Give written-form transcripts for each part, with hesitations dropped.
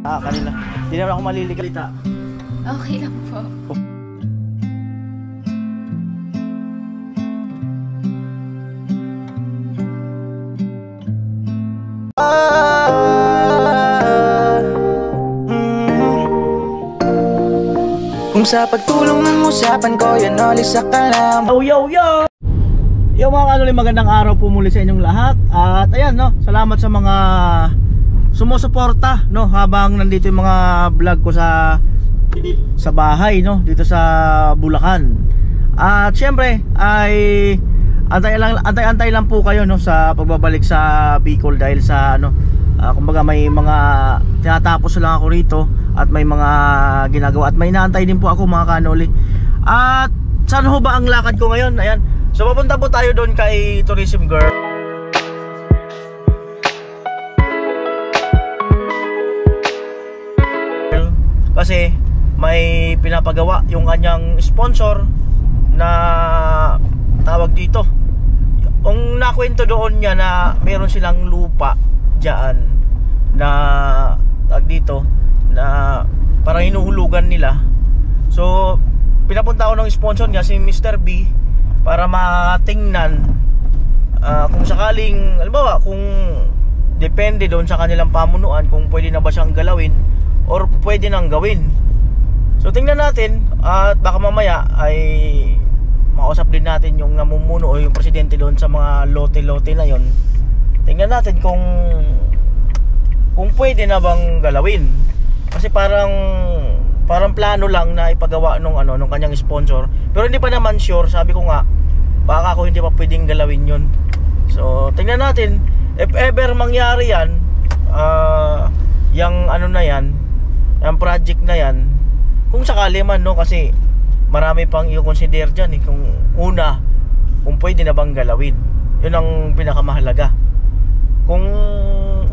Kanina. Hindi naman ako maliligalita. Okay lang po. Kung sa pagtulong ng usapan ko, yan ulit sa kalam. Yo! Yung mga kanoli, magandang araw po muli sa inyong lahat. At ayan no, salamat sa mga sumusuporta no, habang nandito yung mga vlog ko sa bahay no, dito sa Bulacan. At syempre ay antay lang po kayo no sa pagbabalik sa Bicol dahil sa ano, kumbaga may mga tinatapos lang ako rito at may mga ginagawa at may inaantay din po ako mga kanoli. At saan ho ba ang lakad ko ngayon? Ayan. So papunta po tayo doon kay Tourism Girl. Kasi may pinapagawa yung kanyang sponsor na tawag dito. Kung nakwento doon niya na meron silang lupa diyan na tawag dito na parang hinuhulugan nila. So pinapunta ako ng sponsor niya si Mr. B para matingnan kung sakaling halimbawa kung depende doon sa kanilang pamunuan kung pwede na ba siyang galawin or pwede nang gawin. So tingnan natin at baka mamaya ay makausap din natin yung namumuno o yung presidente doon sa mga lote-lote na yon. Tingnan natin kung pwede na bang galawin. Kasi parang plano lang na ipagawa nung kanyang sponsor. Pero hindi pa naman sure, sabi ko nga baka ako hindi pa pwedeng galawin yun. So tingnan natin if ever mangyari yan, yung ano na yan, yung project na yan, kung sakali man no, kasi marami pang i-consider dyan kung una, kung pwede na bang galawin. Yun ang pinakamahalaga. Kung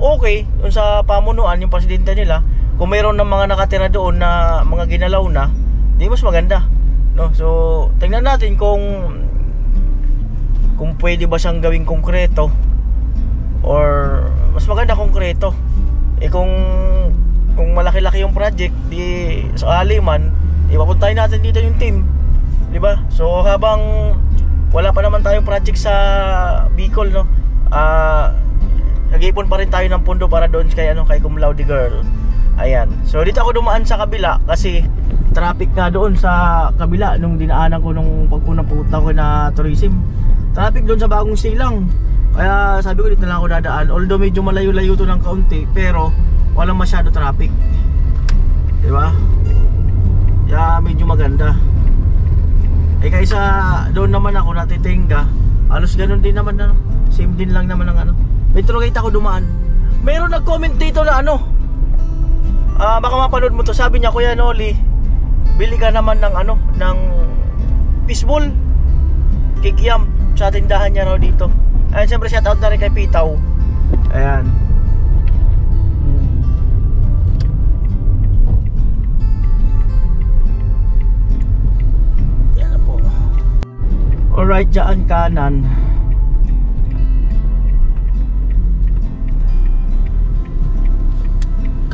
okay yun sa pamunuan, yung presidente nila, kung mayroon ng mga nakatira doon na mga ginalaw na, di mas maganda no? So tingnan natin kung pwede ba siyang gawing konkreto or mas maganda konkreto. Kung malaki-laki yung project, di sakali man ipapuntahin natin dito yung team, di ba? So habang wala pa naman tayong project sa Bicol no, nag-iipon pa rin tayo ng pundo para doon kay Cum Laude Girl. Ayan. So dito ako dumaan sa kabila kasi traffic nga doon sa kabila nung dinaanan ko nung pagpunta ko na tourism. Traffic doon sa Bagong Silang. Kaya sabi ko dito na lang ako dadaan. Although medyo malayo-layo to ng kaunti, pero walang masyado traffic. Di ba? Kaya medyo maganda. Kaysa doon naman ako natitingga, halos ganun din naman same din lang naman ng Metro Gate ako dumaan. Meron nag-comment dito na baka mapanood mo to. Sabi niya, Kuya Noli, bili ka naman ng ng fishball kikiam sa tindahan niya raw dito. Ayun, siyempre shout out na rin kay Pitaw. Ayan. Yan na po. Alright, dyan kanan.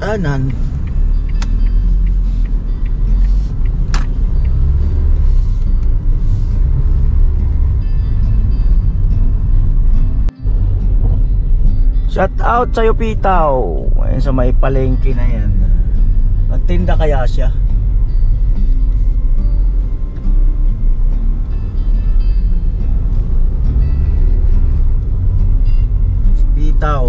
Kanan. Shout out sa'yo Pitaw. Ayun sa may palengke na yan. Nagtinda kaya siya? Si Pitaw.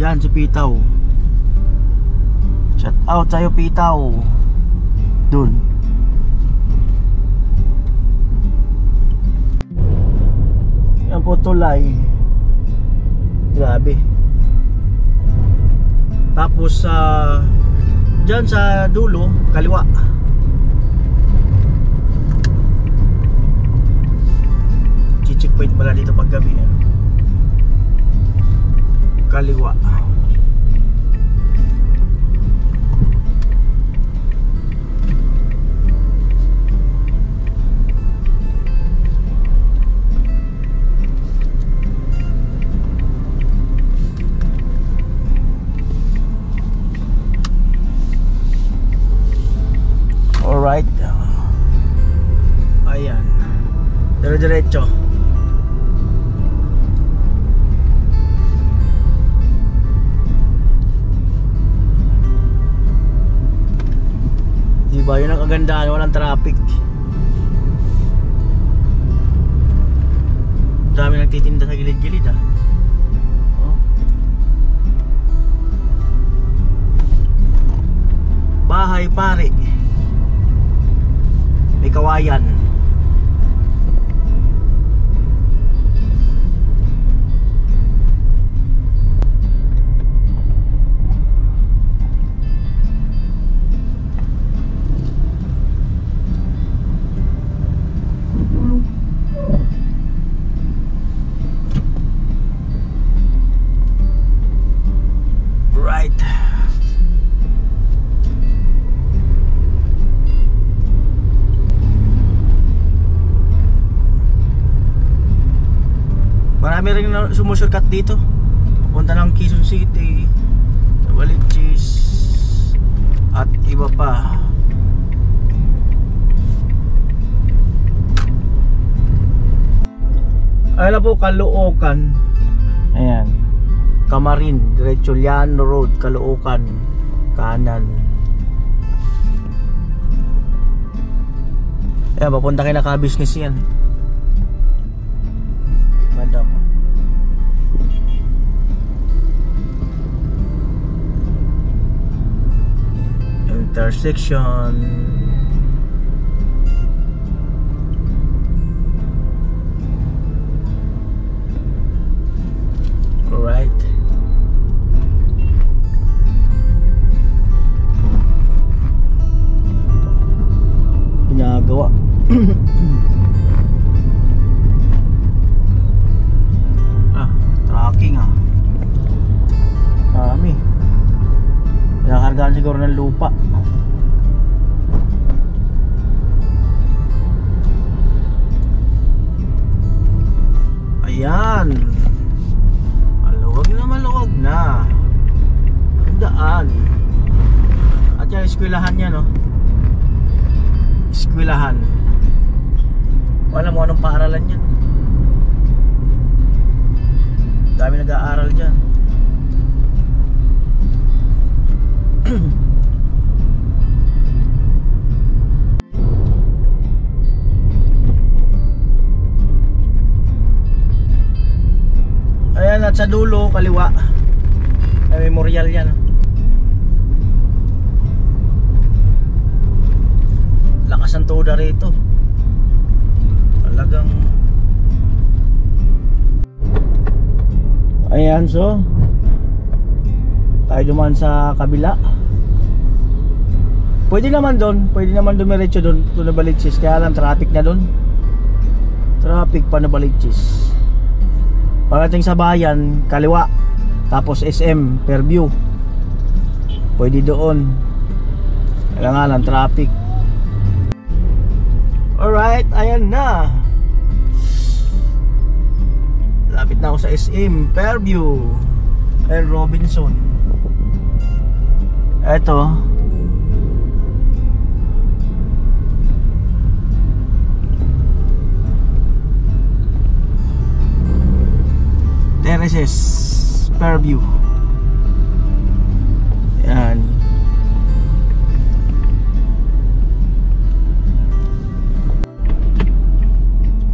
Yan si Pitaw. Shout out sa'yo Pitaw. Dun. Yan po tulay. Grabe. Tapos dyan sa dulo, kaliwa. Checkpoint pala dito pag gabi. Kaliwa. Dire-diretso. Diba, yun ang kagandahan, walang traffic. Dami nagtitinda sa gilid-gilid ah. Oh. Bahay pare. May kawayan. Right. Marami rin sumusurkat dito. Punta ng Quezon City, Novaliches, at iba pa. Ayun na po, Caloocan. Ayan, Camarin, diretso Llano Road, Caloocan, kanan. Ayan, papunta kayo na ka-business yan. Madam. Intersection. Alright. Ginagawa. Tracking ah. Kami. Pinakargaan siguro ng lupa. Ayan. Maluwag na. Ang daan. At yan, eskwelahan yan, no? Eskwelahan. Wala mo anong paaralan yan. Dami nag-aaral dyan. Ayan, at sa dulo, kaliwa, may memorial yan. Lakas ang toda rito. Talagang. Ayan, so tayo dumaan sa kabila. Pwede naman dumiretso doon, to Novaliches. Kaya lang traffic na doon. Traffic pa Novaliches. Pagdating sa bayan, kaliwa. Tapos SM, Fairview. Pwede doon. Kailangan ng traffic. Alright, ayan na. Lapit na ako sa SM, Fairview and Robinson. Eto. Terraces, Fairview. Yan.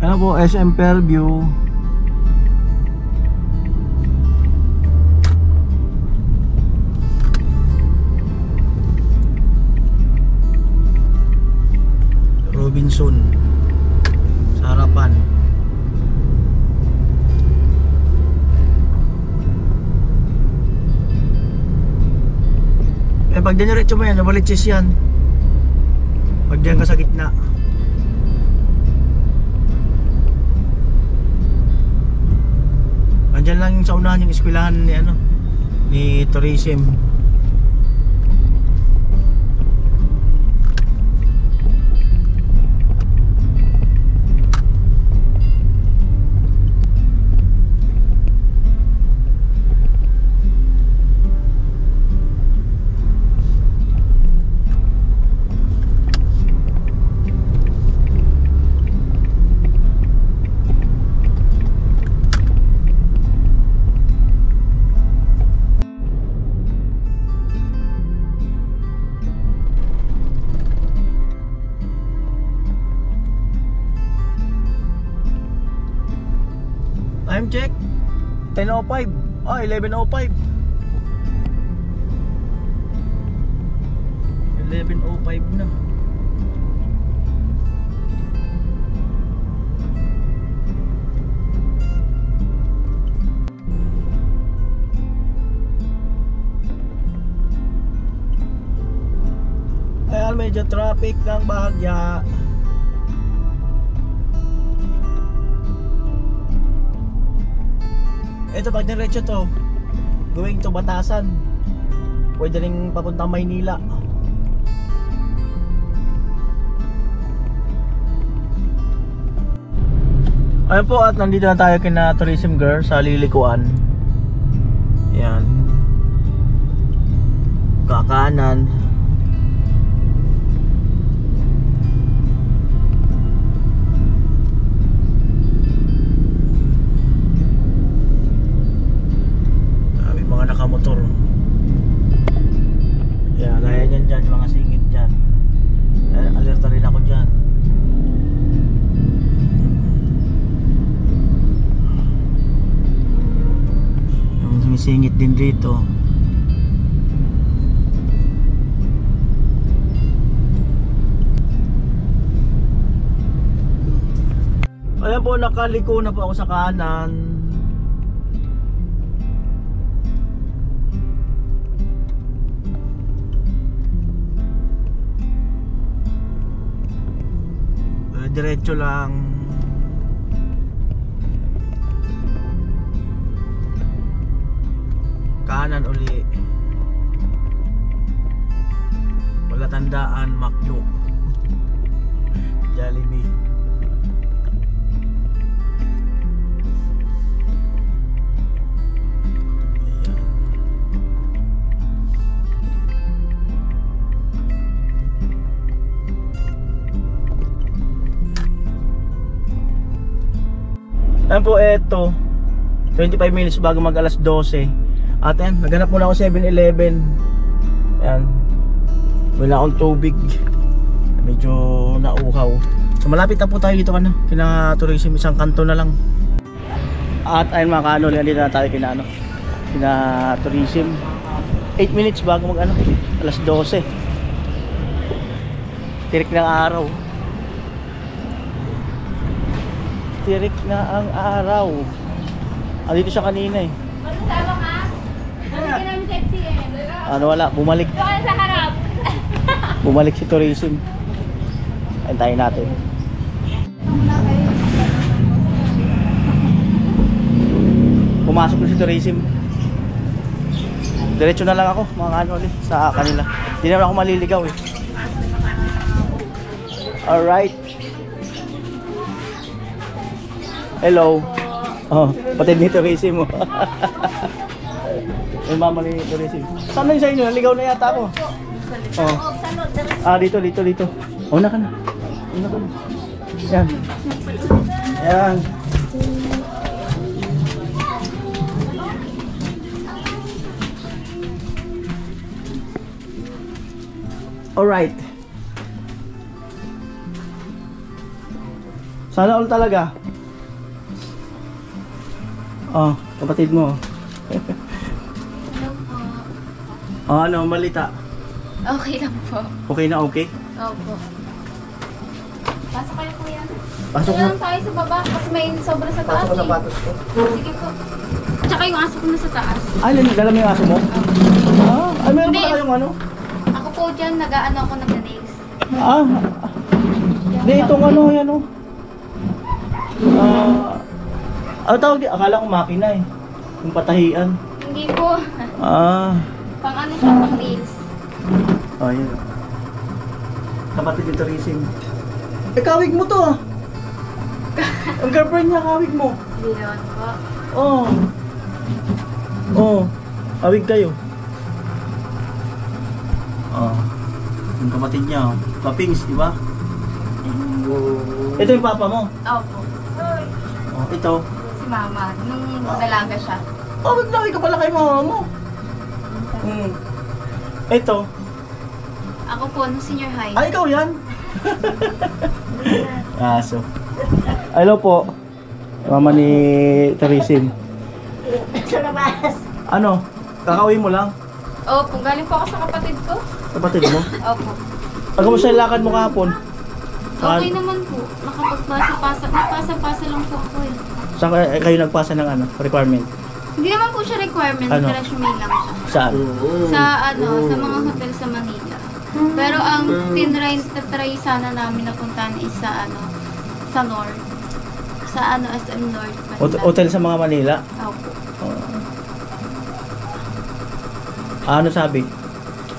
Ano po, SM Fairview. Robinson sa harapan. Pag diniretso mo yan, Novaliches yan. Pag diyan ka sa gitna. Andyan lang sa unahan yung eskwelahan ni ni tourism. Time check 10:05. 11:05. 11:05 na. Ayan, medyo traffic ng bahagya. Ito, pag diretso to, going to Batasan, pwede rin papuntang Maynila. Ayan po, at nandito na tayo kina Tourism Girl sa Lilikuan. Ayan, kakanan. Nakamotor. Yeah, gaya nyan dyan, mga singit dyan. Alerta rin ako dyan. Yung sumisingit din dito. Ayan po, nakaliko na po ako sa kanan. Diretso lang. Kanan uli. Wala tandaan, Makdo. Jollibee. Ayan po, eto 25 minutes bago mag alas 12. At yan, naghanap muna ako 7-Eleven. Ayan, wala akong tubig, medyo nauhaw. So malapit na po tayo dito kina Tourism, isang kanto na lang. At ayun mga kaano, dito na tayo kina Tourism. 8 minutes bago mag alas 12. Tirik ng araw. Tirik na ang araw. Dito siya kanina eh. Magkasama ka? Hindi ka namin sexy eh. Ano, wala, bumalik. Doon sa harap. Bumalik si Tourism. Antayin natin. Pumasok na si Tourism. Diretso na lang ako, mga ano ulit, sa kanila. Hindi naman ako maliligaw eh. Alright. Hello. Oh, patid ni Tourism mo. Yung mama ni Tourism. Saan na yung sa inyo? Naligaw na yata ako. Oh. Dito. Una ka na. Yan. Yan. Alright. Sana all talaga. Oh, kapatid mo. Oh, ano, malita? Okay lang po. Okay na okay? Opo. Pasok kayo kuya. Pasok Pasok lang tayo sa baba kasi may sobra sa taas eh. ko. Sige po. Tsaka yung aso ko na sa taas. Ay, dala mo yung aso mo? Ay, meron Hindi. pala kayong ano? Ako po dyan, nag-ano ako nag-nails. Hindi, itong ano, yan o. Tawag di, akala ko makina eh. Yung patahian. Hindi po. Pang ano siya, pang nails. Oh, yun. Kapatid ni Tourism. Kawig mo to ah. Ang girlfriend niya, kawig mo. Hindi naman po. Kawig kayo. Yung kapatid niya, Papings, di ba? Ito yung papa mo. Opo. Ito. Si mama, nung dalaga siya. Naglaki ka pala kay mama mo. Ito. Ako po, nung senior high. Ay, ikaw yan? Aso. Hello po. Mama ni Teresim. Ano? Kakauwi mo lang? Opo, galing po ako sa kapatid ko. Kapatid mo? Opo. Kamusta yung lakad mo kahapon? Okay naman po. Nakapagpasa-pasa. Nagpasa-pasa lang po ako eh. Saan kayo nagpasa ng ano, requirement? Hindi naman po siya requirement. Ano? Resume lang siya. Saan? Sa mga hotel sa Manila. Pero ang tinry sana namin na puntahan is sa sa North. Sa SM North. Manila. Hotel sa mga Manila? Opo. Ano sabi?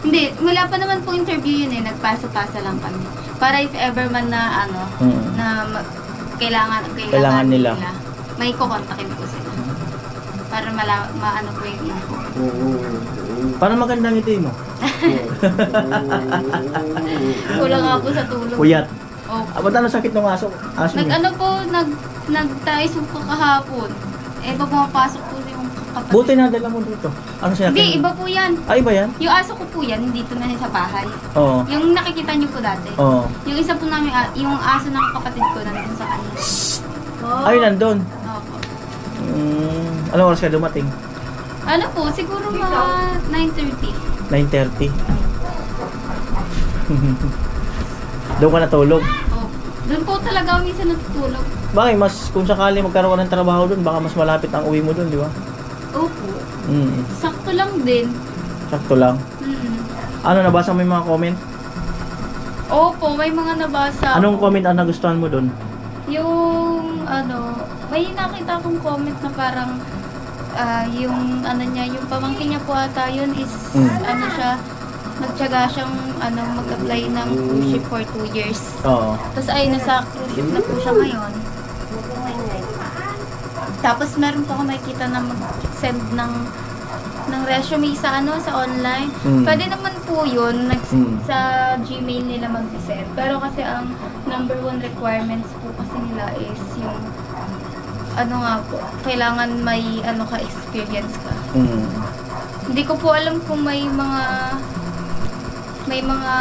Hindi, wala pa naman po interview yun eh. Nagpasa-pasa lang kami. Para if ever man na kailangan nila, may kukontakin po sila. Para maano po yung info. Parang magandang ngiti mo. Kulang nga po sa tulog. Puyat. Opo. Ba't ano sakit ng aso niya? Nagtais po kahapon. Eh, pumapasok po yung kapatid. Buti na dala mo dito. Ano siya? Hindi, iba po yan. Ay, iba yan? Yung aso ko po yan, dito na sa bahay. Oo. Yung nakikita niyo po dati. Oo. Yung isa po namin, yung aso ng kapatid ko nandun sa kanila. Ay, nandun. Opo. Anong oras ka dumating? Ano po, siguro mga 9:30. 9:30. Doon ka natulog. Opo. Doon po talaga ako minsan natutulog. Bakit? Mas kung sakali magkaroon ka ng trabaho doon, baka mas malapit ang uwi mo doon, di ba? Opo. Sakto lang din. Sakto lang. Ano, nabasa mo yung mga comment? Opo, may mga nabasa. Anong comment ang nagustuhan mo doon? Yung may nakita akong comment na parang yung yung pamangkin niya po ata yun is nagtiyaga siyang mag-apply ng cruise ship for 2 years. Oo. Tapos nasa cruise ship na po siya ngayon. Tapos meron po ako nakikita na mag-send ng resume sa online. Pwede naman po yun sa Gmail nila mag-send. Pero kasi ang number 1 requirements po kasi nila is yung kailangan may ka-experience ka. Hindi ko po alam kung may mga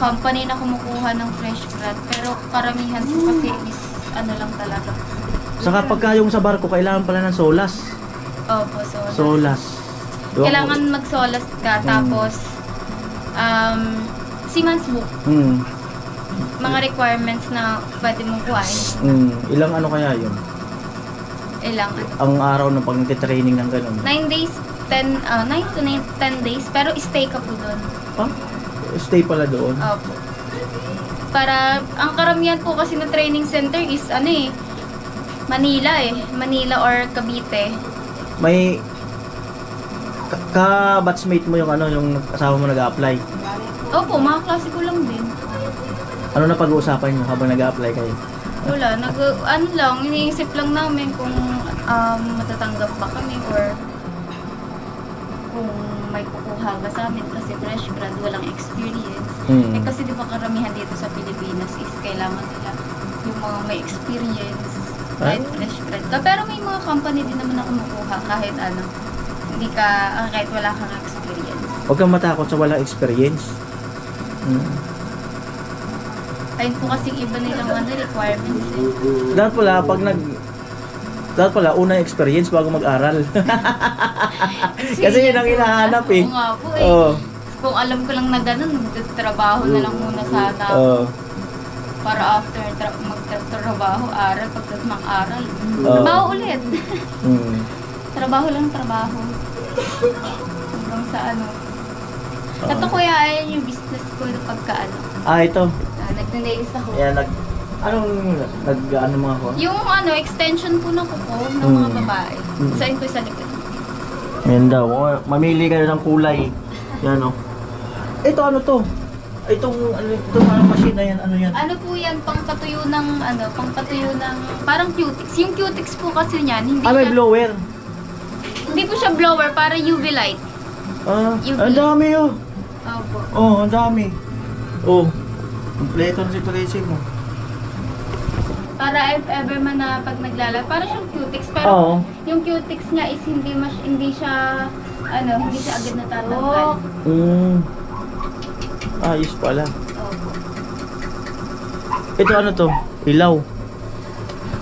company na kumukuha ng fresh grad, pero karamihan po kasi is lang talaga. Saka pagka yung sa barko, kailangan pala ng solas. Opo, Solas. Kailangan mag-solas ka, tapos seaman's book. Mga requirements na pwede mong kuhain. Ilang kaya yun? Ilang Ang araw na pag nag-training ng ganun? 9 days, 9 to 10 days, pero stay ka po doon. Stay pala doon? Opo. Para, ang karamihan po kasi na training center is Manila or Cavite. May ka-batchmate mo yung yung kasama mo nag-a-apply? Opo, mga klase ko lang din. Ano na pag-uusapan nyo habang nag-a-apply kayo? Wala, iniisip lang namin kung matatanggap ba kami or kung may kukuha ba sa amin kasi fresh grad, walang experience. Eh kasi di ba karamihan dito sa Pilipinas is kailangan nila yung mga may experience kahit fresh grad ka. Pero may mga company din naman na kumukuha kahit hindi ka, kahit wala kang experience. Huwag kang matakot sa walang experience. Ayun po kasi iba nilang requirements eh. Dapat pala, unang experience bago mag-aral. Kasi yun ang hinahanap eh. Oo nga po eh. Kung alam ko lang na ganun, magtatrabaho na lang muna sana ako. Para after magtatrabaho, aral, pagkat mag-aral. Trabaho ulit. Trabaho lang, trabaho. Hanggang sa Ito kuya, ayan yung business ko na pagka ito. Nag-nails ako. Yan, mga ko? Yung extension po ng kuko ng mga babae. Saan ko sa likod. Yan daw. Mamili kayo ng kulay. Yan Ito to? Itong machine na yan, yan? Ano po yan, pangpatuyo ng parang cutics. Yung cutics po kasi niyan, hindi may siya, blower? hindi po siya blower, para UV light. Ang dami Opo. ang dami. Kompleto na si Tracy mo. Para if ever man na pag naglalagay, para siyang cutics, pero yung cutics niya is hindi siya agad natatanggal. Ayos pala. Opo. Ito to? Ilaw.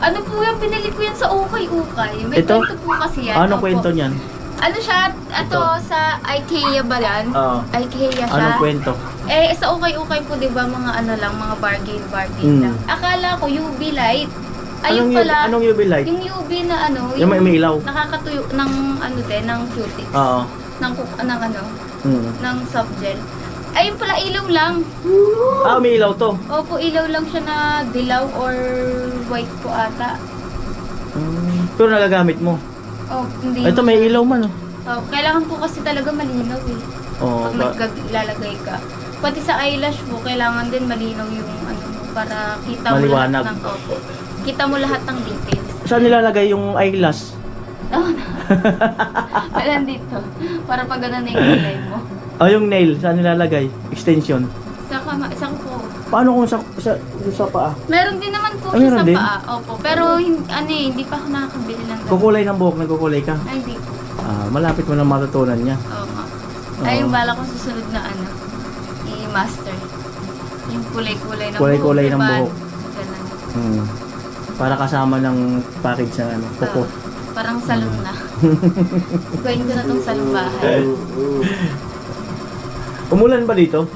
Ano po yan, pinili ko yan sa ukay-ukay. May Ito? kwento po kasi yan. Anong Opo. kwento niyan? Ano siya, ito sa IKEA ba yan? Oo. IKEA siya. Anong kwento? Eh, sa ukay-ukay po, di ba, mga ano lang, mga bargain lang. Akala ko, UV light. Ayun pala, Anong UV light? yung UV na ano, Yung may ilaw. nakakatuyo ng ano din, ng cutex. Oo. Ng ano, Mm. ng soft gel. Ayun pala, ilaw lang. Ah, may ilaw to. Opo, ilaw lang siya na dilaw or white po ata. Pero nagagamit mo. Oh, hindi. Ito may ilaw man. Oh, kailangan po kasi talaga malinaw eh. Oh, Pag lalagay ka. Pati sa eyelash mo, kailangan din malinaw yung ano mo para kita mo Maliwanag. lahat ng opo. Kita mo lahat ng details. saan nilalagay yung eyelash? Oh, wala dito. Para pag ganun na yung kulay mo. Ah, yung nail, saan nilalagay? Extension. Sa ko. Paano kung sa paa? Meron din naman po Ah, siya meron sa din? paa. Opo. Pero hindi pa ako nakakabili ng ganun. Kukulay ng buhok, nagkukulay ka? Ay, hindi po. Ah, malapit mo na matutunan niya. Oo nga. Oo. Ay, yung bala kong susunod na ano, i-master. Yung kulay-kulay ng Kulay-kulay ng diba? buhok. Ganun. Para kasama ng package ng ano, kuko. Parang salon na. Gawin ko na tong salon bahay. Umulan ba dito?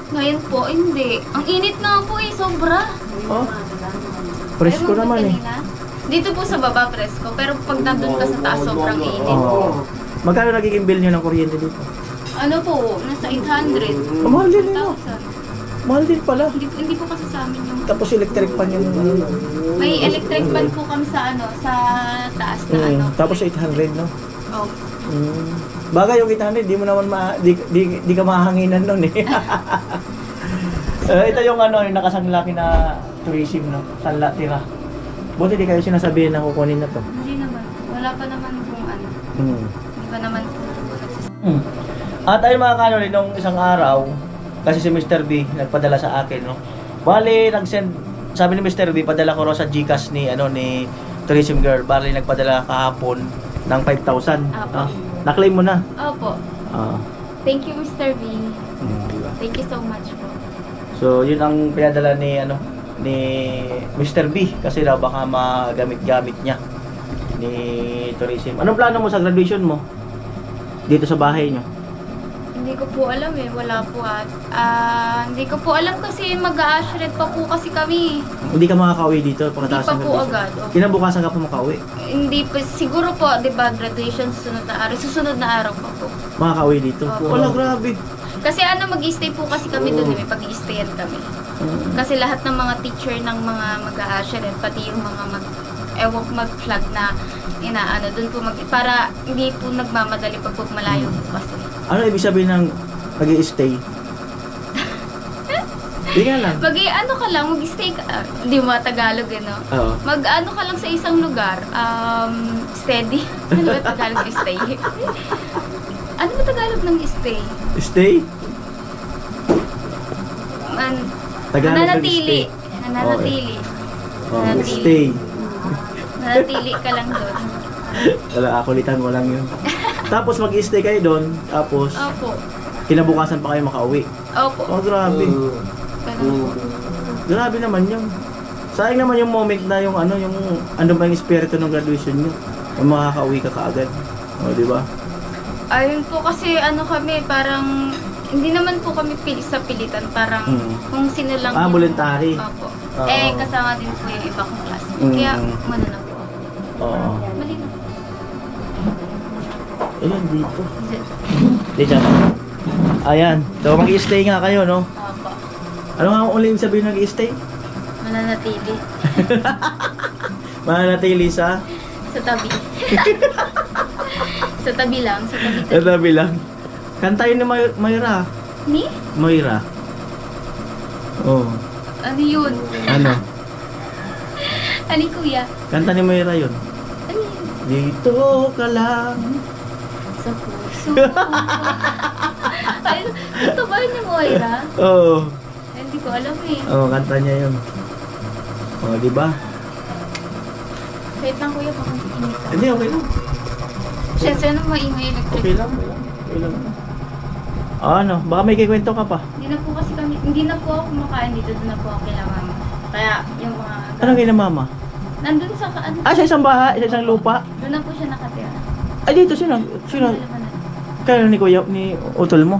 Ngayon po, hindi. Ang init na po eh, sobra. Oh. Presko Ewan ko naman eh. kanina. Dito po sa baba, presko. Pero pag nandun ka sa taas, sobrang init. Oh. Magkano nagiging bill nyo ng kuryente dito? Ano po, nasa 800. Oh, mahal din yun. 1,000. Mahal din pala. Hindi po kasi sa amin yung... Tapos electric pan yung May electric fan po kami sa ano, sa taas na ano. Tapos 800, no? Oh. Bagay yung 800, di mo naman di ka mahanginan nun eh. Ito yung ano, yung nakasanglaki na tourism, no? Sanla tira. Buti di kayo sinasabihin na kukunin na to. Hindi naman. Wala pa naman kung ano. Hindi pa naman po nagsisimula. At ayun mga kanoli, nung isang araw, kasi si Mr. B nagpadala sa akin, no? Bali, nag-send, sabi ni Mr. B, padala ko raw sa Gcash ni Tourism Girl. Bali, nagpadala kahapon ng 5,000. Apo. Na-claim mo na. Opo. Ah. Thank you, Mr. B. Diba? Thank you so much po. So, yun ang pinadala ni Mr. B kasi daw baka magamit-gamit niya ni Tourism. Anong plano mo sa graduation mo? Dito sa bahay nyo? Hindi ko po alam eh. Wala po at hindi ko po alam kasi mag-a-ashred pa po kasi kami. Hindi ka makakauwi dito pagkatapos Hindi pa ng po graduation? agad. Oh. Kinabukasan ka pa makauwi? Hindi pa. Siguro po, di ba, graduation susunod na araw. Susunod na araw pa po. Makakauwi dito? Opo. Wala, grabe. Kasi mag-i-stay po kasi kami doon eh. May pag-i-stayan kami. Kasi lahat ng mga teacher ng mga mag-a-ashred, pati yung mga mag-flag na inaano doon po para hindi po nagmamadali pag po malayo po kasi. Ano ibig sabihin ng mag-i-stay? Hindi nga lang. Ano ka lang, mag-stay ka, hindi mo Tagalog eh, no? Oo. Mag-ano ka lang sa isang lugar, steady. Ano ba Tagalog ng stay? Ano ba Tagalog ng stay? Stay? Tagalog ng Nananatili. stay. Nananatili. Oh, Nananatili. stay. Nananatili ka lang doon. Wala, akulitan ko lang yun. Tapos mag-i-stay kayo doon, tapos Opo. kinabukasan pa kayo makauwi. Opo. Oh, grabe. Ganun po. Grabe naman yun. Sayang naman yung moment na yung ano ba yung espiritu ng graduation nyo. Yung makakauwi ka kaagad. O, di ba? Ayun po kasi kami, parang hindi naman po kami sa pilitan, parang kung sino lang yung- Voluntary. Opo. Oo. Kasama din po yung iba kong class. Mm. Kaya, umano na po ako. Oo. Mali na. Ayan, dito. Dito. Ayan. So, mag-i-stay nga kayo, no? Opo. Ano nga ang uling sabihin mag-i-stay? Mananatili. Mananatili sa? Sa tabi. Sa tabi lang. Sa tabi. Sa tabi lang. Kantayin ni Moira. Ni? Moira. Oh. Ano yun? Ano? Ano kuya? Kanta ni Moira yun. Ano yun? Dito ka lang. Sa puso. Ay, ito ba niya Moira? Oo. Ay, hindi ko alam eh. Oo, kanta niya yun. Oh, di ba? Wait lang kuya, baka makinita. Hindi, okay lang. Siyempre, ano maingay electric? Okay lang. Okay lang. Ano? Baka may kikwento ka pa. Hindi na po ako kumakain dito, doon na po ako kailangan. Kaya yung mga... Anong gina mama? Nandun sa ano. Sa isang bahay, sa isang lupa. Doon na po siya nakatira. Ay, dito sino? Kaya ni Kuya, ni Utol mo.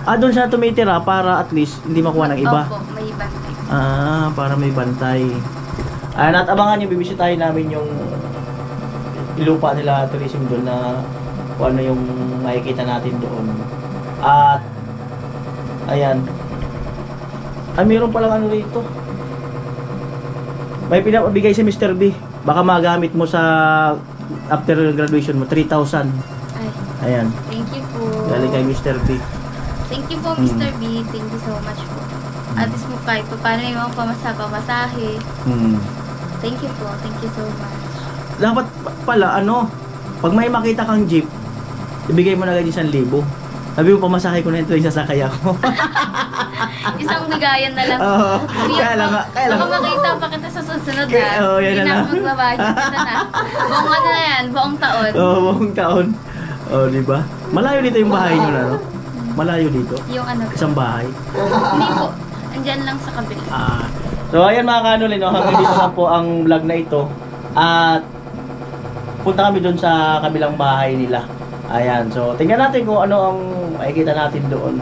Doon siya tumitira para at least hindi makuha ng iba. Opo, may bantay. Para may bantay. At abangan nyo, bibisitahin namin yung lupa nila tourism doon na kung ano yung makikita natin doon. At ayan. Mayroon palang ano rito. May pinapabigay si Mr. B. Baka magamit mo sa after graduation mo, 3,000. Ay, Ayan. thank you po. Galing kay Mr. B. Thank you po, Mr. B. Thank you so much po. At least po kahit pa paano yung mga pamasahe. Thank you po. Thank you so much. Dapat pala, pag may makita kang jeep, ibigay mo na agad 1,000. Sabi mo, pamasahe ko na ito, isasakay ako. Isang bigayan na lang. Oo. Kaya lang. Baka makita pa kita sa susunod na. Yan Hindi na na lang. ako magbabayad. Ito na. Buong ano na yan, buong taon. Buong taon. Di ba? Malayo dito yung bahay nyo na, no? Malayo dito. Yung ano. Isang bahay. Hindi po. Andyan lang sa kabila. So, ayan mga kanuli, no? Hanggang dito na po ang vlog na ito. At punta kami doon sa kabilang bahay nila. Ayan. So, tingnan natin kung ano ang makikita natin doon.